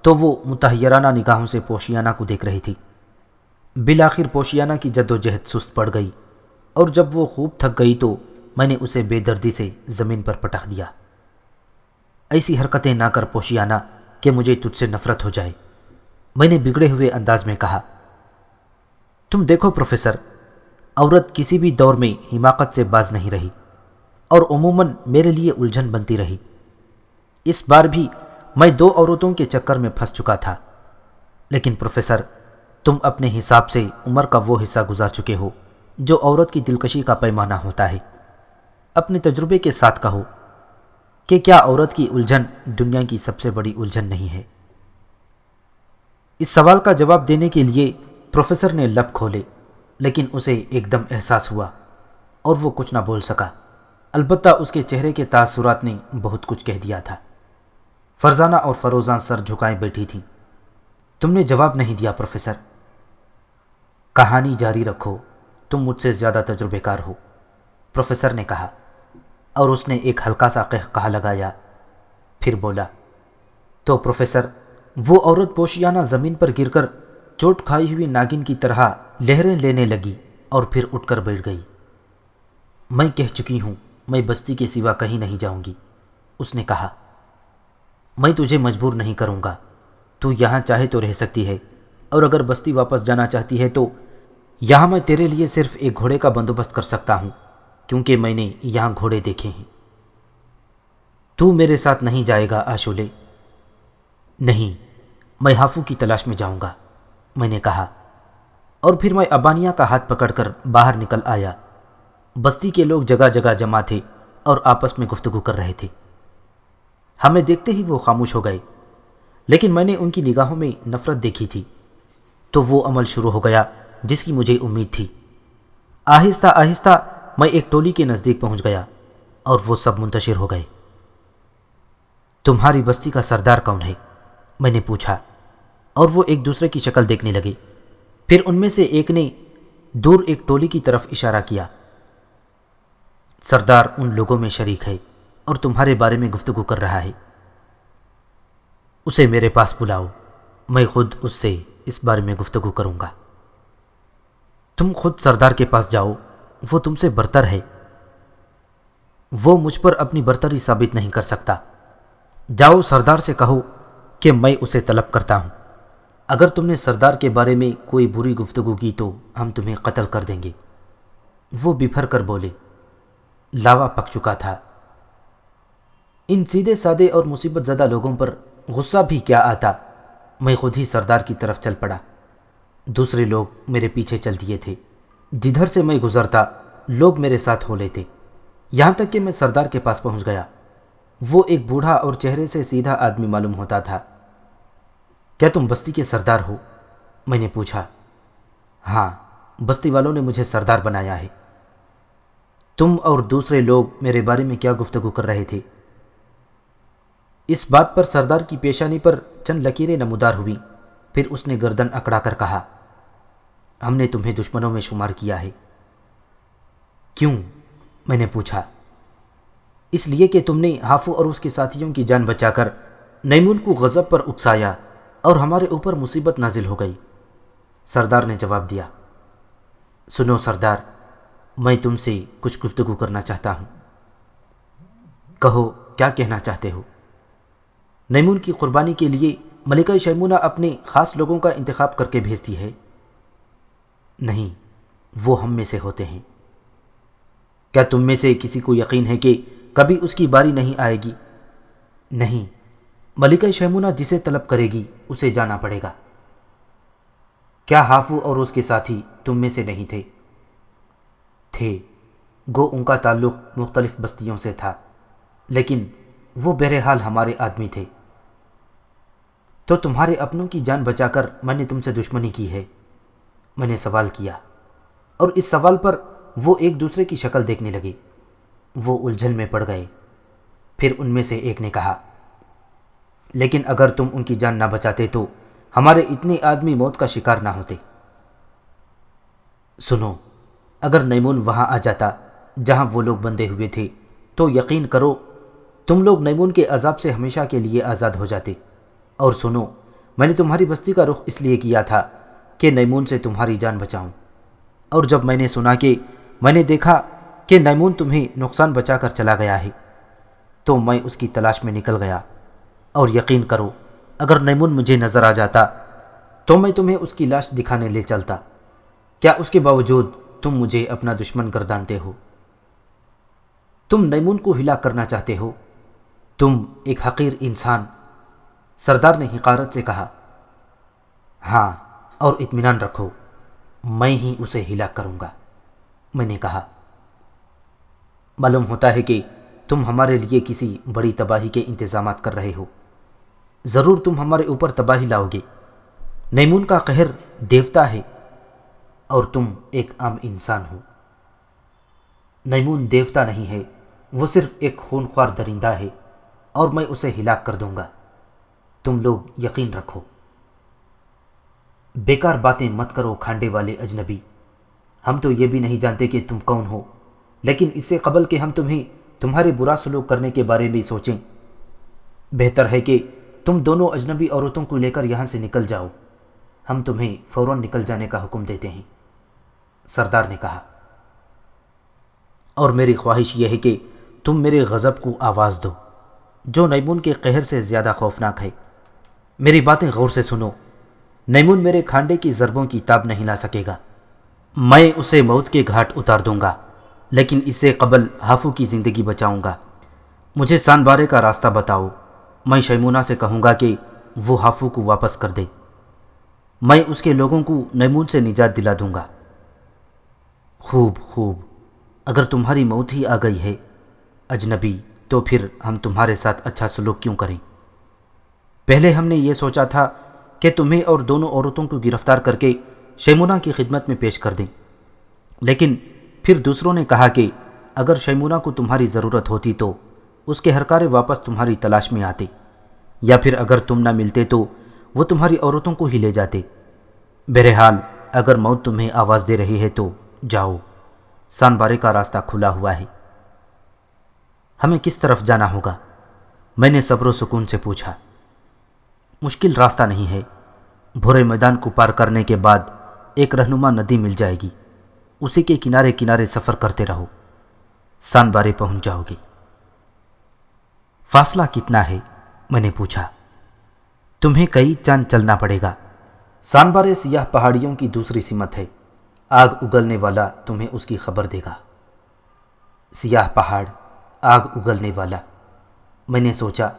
تو وہ متحیرانہ نگاہوں سے پوشیانہ کو دیکھ رہی تھی۔ بالآخر پوشیانہ کی جدوجہد سست پڑ گئی، اور جب وہ خوب تھک گئی تو میں نے اسے بے دردی سے زمین پر پٹخ دیا۔ ایسی حرکتیں نہ کر پوشیانہ کہ مجھے تجھ سے نفرت ہو جائے، میں نے بگڑے ہوئے انداز میں کہا۔ تم دیکھو پروفیسر، عورت کسی بھی دور میں حماقت سے باز نہیں رہی اور عموماً میرے لیے الجھن بنتی رہی۔ اس بار بھی میں 2 عورتوں کے چکر میں پھنس چکا تھا، لیکن پروفیسر، تم اپنے حساب سے عمر کا وہ حصہ گزار چکے ہو جو عورت کی دلکشی کا پیمانہ ہوتا ہے۔ اپنے تجربے کے ساتھ کہو کہ کیا عورت کی الجھن دنیا کی سب سے بڑی الجھن نہیں ہے؟ اس سوال کا جواب دینے کے لیے پروفیسر نے لب کھولے، لیکن اسے ایک دم احساس ہوا اور وہ کچھ نہ بول سکا۔ البتہ اس کے چہرے کے تاثرات نے بہت کچھ کہہ دیا تھا۔ فرزانہ اور فروزاں سر جھکائے بیٹھی تھیں۔ تم نے جواب نہیں دیا پروفیسر۔ کہانی جاری رکھو، تم مجھ سے زیادہ تجربے کار ہو، پروفیسر نے کہا، اور اس نے ایک ہلکا سا قہقہہ لگایا۔ پھر بولا، تو پروفیسر، وہ عورت پوشیانہ زمین پر گر کر چوٹ کھائی ہوئی ناگن کی طرح لہریں لینے لگی اور پھر اٹھ کر بیٹھ گئی۔ میں کہہ چکی ہوں میں بستی کے سوا کہیں نہیں جاؤں گی، اس نے کہا۔ میں تجھے مجبور نہیں کروں گا، تو یہاں چاہے تو رہ سکتی ہے، اور اگر بستی واپس جانا چاہتی ہے تو یہاں میں تیرے لیے صرف ایک گھوڑے کا بندوبست کر سکتا ہوں، کیونکہ میں نے یہاں گھوڑے دیکھے ہیں۔ تو میرے ساتھ نہیں جائے گا آشولے؟ نہیں، میں ہافو کی تلاش میں جاؤں گا، میں نے کہا، اور پھر میں ابانیہ کا ہاتھ پکڑ کر باہر نکل آیا۔ بستی کے لوگ جگہ جگہ جمع تھے اور آپس میں گفتگو کر رہے تھے۔ ہمیں دیکھتے ہی وہ خاموش ہو گئے، لیکن میں نے ان کی نگاہوں میں نفرت دیکھی تھی، تو وہ عمل شروع ہو گیا جس کی مجھے امید تھی۔ آہستہ آہستہ میں ایک ٹولی کے نزدیک پہنچ گیا اور وہ سب منتشر ہو گئے۔ تمہاری بستی کا سردار کون ہے؟ میں نے پوچھا، اور وہ ایک دوسرے کی شکل دیکھنے لگے۔ پھر ان میں سے ایک نے دور ایک ٹولی کی طرف اشارہ کیا۔ سردار ان لوگوں میں شریک ہے اور تمہارے بارے میں گفتگو کر رہا ہے۔ اسے میرے پاس بلاؤ، میں خود اس سے اس بارے میں گفتگو کروں گا۔ تم خود سردار کے پاس جاؤ، وہ تم سے برتر ہے۔ وہ مجھ پر اپنی برتری ثابت نہیں کر سکتا۔ جاؤ سردار سے کہو کہ میں اسے طلب کرتا ہوں۔ اگر تم نے سردار کے بارے میں کوئی بری گفتگو کی تو ہم تمہیں قتل کر دیں گے۔ وہ بپھر کر بولے۔ لاوا پک چکا تھا۔ ان سیدھے سادے اور مصیبت زدہ لوگوں پر غصہ بھی کیا آتا۔ میں خود ہی سردار کی طرف چل پڑا۔ دوسرے لوگ میرے پیچھے چل دیے تھے۔ جدھر سے میں گزرتا لوگ میرے ساتھ ہو لیتے، یہاں تک کہ میں سردار کے پاس پہنچ گیا۔ وہ ایک بوڑھا اور چہرے سے سیدھا آدمی معلوم ہوتا تھا۔ کیا تم بستی کے سردار ہو؟ میں نے پوچھا۔ ہاں، بستی والوں نے مجھے سردار بنایا ہے۔ تم اور دوسرے لوگ میرے بارے میں کیا گفتگو کر رہے تھے؟ اس بات پر سردار کی پیشانی پر چند لکیریں نمودار ہوئیں۔ پھر اس نے گردن اکڑا کر کہا، ہم نے تمہیں دشمنوں میں شمار کیا ہے۔ کیوں؟ میں نے پوچھا۔ اس لیے کہ تم نے ہافو اور اس کے ساتھیوں کی جان بچا کر نیمون کو غضب پر اکسایا اور ہمارے اوپر مصیبت نازل ہو گئی۔ سردار نے جواب دیا، سنو سردار، میں تم سے کچھ گفتگو کرنا چاہتا ہوں۔ کہو، کیا کہنا چاہتے ہو؟ نیمون کی قربانی کے لیے ملکہ شیمونہ اپنے خاص لوگوں کا انتخاب کر کے بھیجتی ہے؟ نہیں، وہ ہم میں سے ہوتے ہیں۔ کیا تم میں سے کسی کو یقین ہے کہ کبھی اس کی باری نہیں آئے گی؟ نہیں، ملکہ شیمونہ جسے طلب کرے گی اسے جانا پڑے گا۔ کیا ہافو اور اس کے ساتھی تم میں سے نہیں تھے؟ تھے، گو ان کا تعلق مختلف بستیوں سے تھا، لیکن وہ بہرحال ہمارے آدمی تھے۔ تو تمہارے اپنوں کی جان بچا کر میں نے تم سے دشمنی کی ہے؟ میں نے سوال کیا، اور اس سوال پر وہ ایک دوسرے کی شکل دیکھنے لگے۔ وہ الجھن میں پڑ گئے۔ پھر ان میں سے ایک نے کہا، لیکن اگر تم ان کی جان نہ بچاتے تو ہمارے اتنے آدمی موت کا شکار نہ ہوتے۔ سنو، اگر نیمون وہاں آ جاتا جہاں وہ لوگ بندھے ہوئے تھے تو یقین کرو تم لوگ نیمون کے عذاب سے ہمیشہ کے لیے آزاد ہو جاتے۔ اور سنو، میں نے تمہاری بستی کا رخ اس لیے کیا تھا کہ نیمون سے تمہاری جان بچاؤں، اور جب میں نے سنا کہ میں نے دیکھا کہ نیمون تمہیں نقصان بچا کر چلا گیا ہے تو میں اس کی تلاش میں نکل گیا، اور یقین کرو اگر نیمون مجھے نظر آ جاتا تو میں تمہیں اس کی لاش دکھانے لے چلتا۔ کیا اس کے باوجود تم مجھے اپنا دشمن گردانتے ہو؟ تم نیمون کو ہلاک کرنا چاہتے ہو؟ تم ایک حقیر انسان! سردار نے حقارت سے کہا۔ ہاں، اور اطمینان رکھو، میں ہی اسے ہلاک کروں گا، میں نے کہا۔ معلوم ہوتا ہے کہ تم ہمارے لیے کسی بڑی تباہی کے انتظامات کر رہے ہو۔ ضرور تم ہمارے اوپر تباہی لاؤ گے۔ نیمون کا قہر دیوتا ہے اور تم ایک عام انسان ہو۔ نیمون دیوتا نہیں ہے، وہ صرف ایک خونخوار درندہ ہے، اور میں اسے ہلاک کر دوں گا، تم لوگ یقین رکھو۔ بیکار باتیں مت کرو کھانڈے والے اجنبی، ہم تو یہ بھی نہیں جانتے کہ تم کون ہو، لیکن اس سے قبل کہ ہم تمہیں تمہارے برا سلوک کرنے کے بارے میں سوچیں، بہتر ہے کہ تم دونوں اجنبی عورتوں کو لے کر یہاں سے نکل جاؤ۔ ہم تمہیں فوراً نکل جانے کا حکم دیتے ہیں، سردار نے کہا۔ اور میری خواہش یہ ہے کہ تم میرے غضب کو آواز دو، جو نیمون کے قہر سے زیادہ خوفناک ہے۔ میری باتیں غور سے سنو۔ نیمون میرے کھانڈے کی ضربوں کی تاب نہیں لا سکے گا۔ میں اسے موت کے گھاٹ اتار دوں گا، لیکن اس سے قبل ہافو کی زندگی بچاؤں گا۔ مجھے سانبارے کا راستہ بتاؤ، میں شیمونہ سے کہوں گا کہ وہ ہافو کو واپس کر دے۔ میں اس کے لوگوں کو نیمون سے نجات دلا دوں گا۔ خوب خوب، اگر تمہاری موت ہی آ گئی ہے اجنبی، تو پھر ہم تمہارے ساتھ اچھا سلوک کیوں کریں؟ پہلے ہم نے یہ سوچا تھا کہ تمہیں اور دونوں عورتوں کو گرفتار کر کے شیمونہ کی خدمت میں پیش کر دیں، لیکن پھر دوسروں نے کہا کہ اگر شیمونہ کو تمہاری ضرورت ہوتی تو اس کے ہرکارے واپس تمہاری تلاش میں آتے، یا پھر اگر تم نہ ملتے تو وہ تمہاری عورتوں کو ہی لے جاتے۔ بہرحال اگر موت تمہیں آواز دے رہی ہے تو جاؤ، سانبارے کا راستہ کھلا ہوا ہے۔ ہمیں کس طرف جانا ہوگا؟ میں نے صبر و سکون سے پوچھا۔ مشکل راستہ نہیں ہے، بھورے میدان کو پار کرنے کے بعد ایک رہنما ندی مل جائے گی، اسی کے کنارے کنارے سفر کرتے رہو، سانبارے پہنچ جاؤ گے۔ فاصلہ کتنا ہے؟ میں نے پوچھا۔ تمہیں کئی چاند چلنا پڑے گا۔ سانبارے سیاہ پہاڑیوں کی دوسری سمت ہے، آگ اگلنے والا تمہیں اس کی خبر دے گا۔ سیاہ پہاڑ، آگ اگلنے والا، میں نے سوچا۔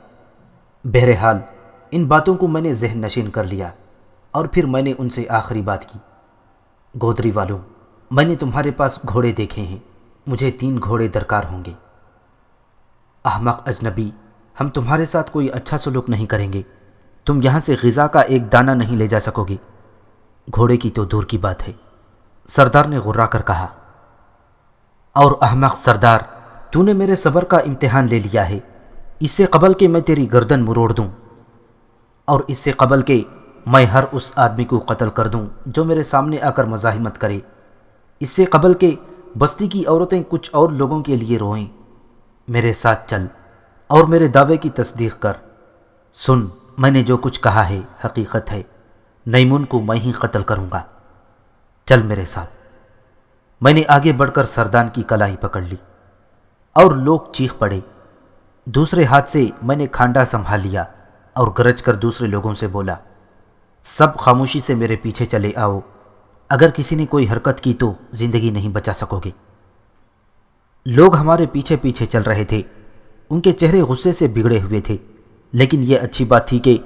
بہرحال ان باتوں کو میں نے ذہن نشین کر لیا، اور پھر میں نے ان سے آخری بات کی۔ گودری والوں، میں نے تمہارے پاس گھوڑے دیکھے ہیں، مجھے 3 گھوڑے درکار ہوں گے۔ احمق اجنبی، ہم تمہارے ساتھ کوئی اچھا سلوک نہیں کریں گے، تم یہاں سے غذا کا ایک دانہ نہیں لے جا سکو گے۔ گھوڑے کی تو دور کی بات ہے، سردار نے غرا کر کہا۔ اور احمق سردار، تو نے میرے صبر کا امتحان لے لیا ہے، اس سے قبل کہ میں تیری گردن مروڑ دوں، اور اس سے قبل کہ میں ہر اس آدمی کو قتل کر دوں جو میرے سامنے آ کر مزاحمت کرے، اس سے قبل کہ بستی کی عورتیں کچھ اور لوگوں کے لیے روئیں۔ میرے ساتھ چل اور میرے دعوے کی تصدیق کر۔ سن، میں نے جو کچھ کہا ہے حقیقت ہے، نیمون کو میں ہی قتل کروں گا۔ چل میرے ساتھ۔ میں نے آگے بڑھ کر سردان کی کلائی پکڑ لی اور لوگ چیخ پڑے۔ دوسرے ہاتھ سے میں نے کھانڈا سنبھال لیا اور گرج کر دوسرے لوگوں سے بولا، سب خاموشی سے میرے پیچھے چلے آؤ، اگر کسی نے کوئی حرکت کی تو زندگی نہیں بچا سکو گے۔ لوگ ہمارے پیچھے پیچھے چل رہے تھے، ان کے چہرے غصے سے بگڑے ہوئے تھے، لیکن یہ اچھی بات تھی کہ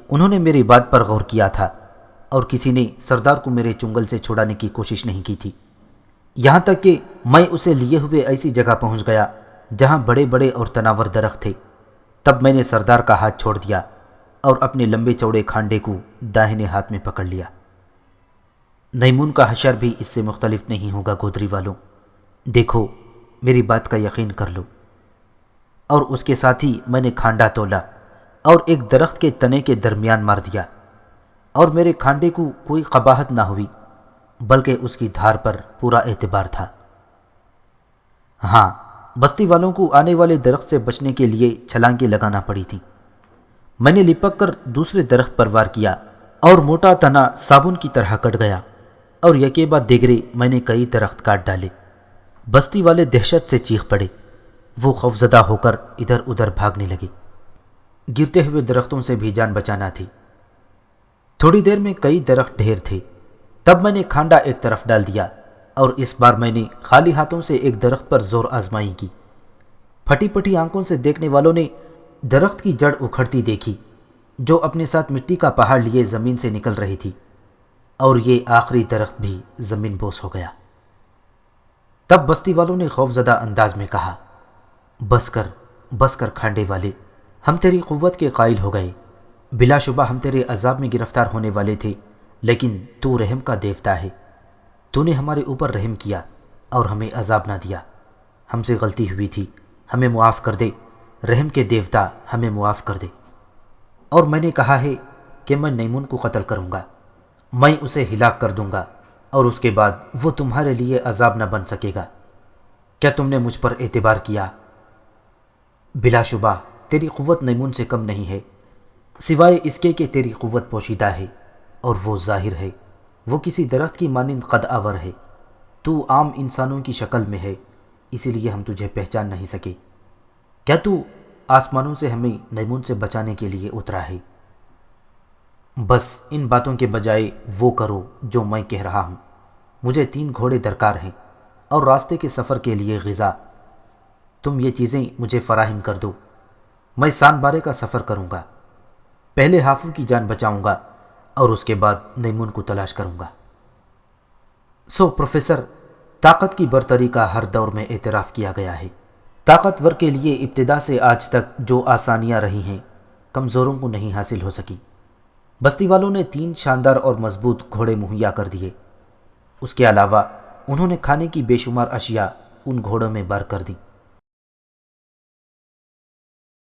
انہوں نے میری بات پر غور کیا تھا اور کسی نے سردار کو میرے چنگل سے چھڑانے کی کوشش نہیں کی تھی، یہاں تک کہ میں اسے لیے ہوئے ایسی جگہ پہنچ گیا جہاں بڑے بڑے اور تناور درخت تھے۔ تب میں نے سردار کا ہاتھ چھوڑ دیا اور اپنے لمبے چوڑے کھانڈے کو داہنے ہاتھ میں پکڑ لیا۔ نیمون کا حشر بھی اس سے مختلف نہیں ہوگا گودری والوں، دیکھو میری بات کا یقین کر لو۔ اور اس کے ساتھ ہی میں نے کھانڈا تولا اور ایک درخت کے تنے کے درمیان مار دیا، اور میرے کھانڈے کو کوئی قباحت نہ ہوئی بلکہ اس کی دھار پر پورا اعتبار تھا۔ ہاں، بستی والوں کو آنے والے درخت سے بچنے کے لیے چھلانگیں لگانا پڑی تھیں۔ میں نے لپک کر دوسرے درخت پر وار کیا اور موٹا تنا صابن کی طرح کٹ گیا، اور یکے بعد دیگرے میں نے کئی درخت کاٹ ڈالے۔ بستی والے دہشت سے چیخ پڑے، وہ خوفزدہ ہو کر ادھر ادھر بھاگنے لگے۔ گرتے ہوئے درختوں سے بھی جان بچانا تھی۔ تھوڑی دیر میں کئی درخت ڈھیر تھے، تب میں نے کھانڈا ایک طرف ڈال دیا اور اس بار میں نے خالی ہاتھوں سے ایک درخت پر زور آزمائی کی۔ پھٹی پٹی آنکھوں سے دیکھنے والوں نے درخت کی جڑ اکھڑتی دیکھی جو اپنے ساتھ مٹی کا پہاڑ لیے زمین سے نکل رہی تھی، اور یہ آخری درخت بھی زمین بوس ہو گیا۔ تب بستی والوں نے خوفزدہ انداز میں کہا، بس کر کھانڈے والے، ہم تیری قوت کے قائل ہو گئے، بلا شبہ ہم تیرے عذاب میں گرفتار ہونے والے تھے، لیکن تو رحم کا دیوتا ہے، تو نے ہمارے اوپر رحم کیا اور ہمیں عذاب نہ دیا، ہم سے غلطی ہوئی تھی، ہمیں معاف کر دے، رحم کے دیوتا ہمیں معاف کر دے۔ اور میں نے کہا ہے کہ میں نیمون کو قتل کروں گا، میں اسے ہلاک کر دوں گا، اور اس کے بعد وہ تمہارے لیے عذاب نہ بن سکے گا۔ کیا تم نے مجھ پر اعتبار کیا؟ بلا شبہ تیری قوت نیمون سے کم نہیں ہے، سوائے اس کے کہ تیری قوت پوشیدہ ہے اور وہ ظاہر ہے، وہ کسی درخت کی مانند قد آور ہے، تو عام انسانوں کی شکل میں ہے، اسی لیے ہم تجھے پہچان نہیں سکے۔ کیا تو آسمانوں سے ہمیں نیمون سے بچانے کے لیے اترا ہے؟ بس ان باتوں کے بجائے وہ کرو جو میں کہہ رہا ہوں۔ مجھے 3 گھوڑے درکار ہیں اور راستے کے سفر کے لیے غذا، تم یہ چیزیں مجھے فراہم کر دو، میں سان بارے کا سفر کروں گا، پہلے ہافو کی جان بچاؤں گا اور اس کے بعد نیمون کو تلاش کروں گا۔ سو پروفیسر، طاقت کی برتری کا ہر دور میں اعتراف کیا گیا ہے۔ طاقتور کے لیے ابتدا سے آج تک جو آسانیاں رہی ہیں، کمزوروں کو نہیں حاصل ہو سکی۔ بستی والوں نے 3 شاندار اور مضبوط گھوڑے مہیا کر دیے، اس کے علاوہ انہوں نے کھانے کی بے شمار اشیاء ان گھوڑوں میں بار کر دی۔